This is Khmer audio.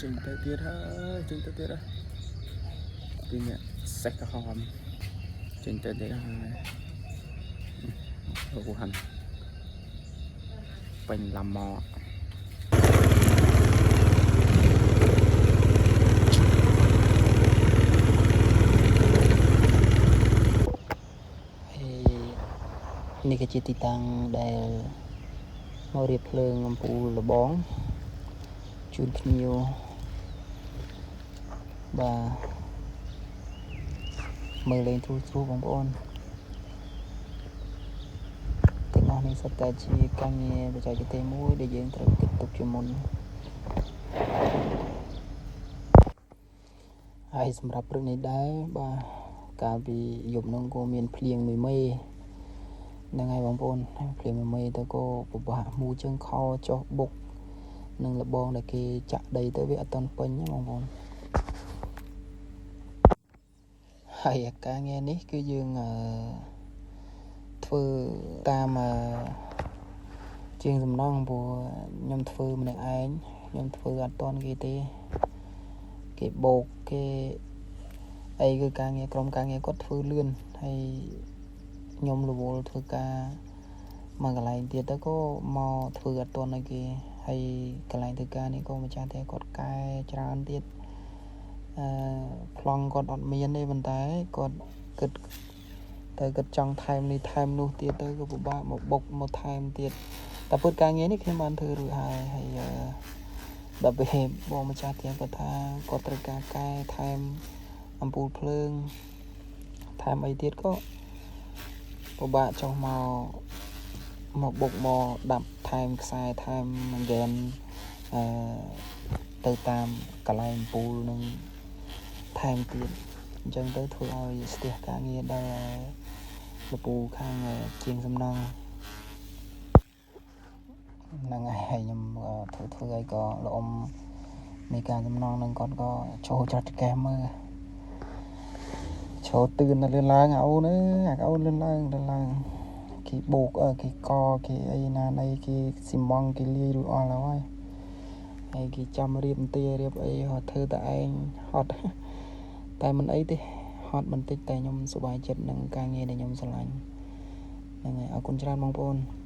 ចេញទៅទៀតហើយចេញទៅទៀតហើយពីអ្នកសេះក្រហមចេញទៅទៀតហើយអូហាន់ពេញឡាំមកនេះក៏ជាទីតាំងដែលមករៀបភ្លើងអំពូលលបងជូនភ្ញៀវបាទមើលលេងទ្រូបងប្អូនទាំងអស់នេះសុទ្ធតែជាការងារបច្ចេកទេសមួយដែលយើងត្រូវគិតទុកជាមុនហើយសម្រាប់ព្រឹកនេះដែរបាទកាលពីយប់នោះក៏មានភ្លៀងមួយមេហ្នឹងហើយបងប្អូនភ្លៀងមួយមេទៅក៏ពិបាកមូជើងខោចុះបុកនឹងលបងដែលគេចាក់ដីទៅវាអត់ទាន់ពេញណាបងប្អូនហើយការងារនេះគឺយើងធ្វើតាមជាងសំណងព្រោះខ្ញុំធ្វើម្នាក់ឯងខ្ញុំធ្វើអត់ទាន់គេទេគេបោកគេអីគឺការងារក្រុមការងារគាត់ធ្វើលឿនហើយខ្ញុំរវល់ធ្វើការមកកន្លែងទៀតទៅក៏មកធ្វើអត់ទាន់ឲ្យគេហើយកន្លែងធ្វើការនេះក៏ម្ចាស់តែគាត់កែច្រើនទៀតប្លង់គាត់អត់មានទេប៉ុន្តែគាត់គិតតែគាត់ចង់ថែមនេះថែមនោះទៀតទៅក៏ពិបាកមកបុកមកថែមទៀតតែពុតការងារនេះខ្ញុំបានធ្វើរួចហើយដល់ពេលបងម្ចាស់ទៀតគាត់ថាគាត់ត្រូវការកែថែមអំពូលភ្លើងថែមអីទៀតក៏ពិបាកចុះមកបុកមកដាប់ថែមខ្សែថែមហ្គេនទៅតាមកន្លែងអំពូលនឹងថែមទៀតអញ្ចឹងទៅធ្វើឲ្យស្ទះការងារដល់លពូខាងជាងសំណងហ្នឹងហើយខ្ញុំធ្វើឲ្យក៏ល្អំនៃការសំណងនឹងគាត់ក៏ចូលចាត់ចែកមើលចូលទឿនលឿនឡើងអូនអាអូនលឿនឡើងគេបោកគេកគេអីណាណីគេស៊ីម៉ង់គេលាយរួចអស់ហើយគេចាំរៀបអន្ទារៀបអីគាត់ធ្វើតែឯងហត់តែមិនអីទេហត់បន្តិចតែខ្ញុំសប្បាយចិត្តនឹងការងារដែលខ្ញុំស្រឡាញ់ហ្នឹងហើយអរគុណច្រើនបងប្អូន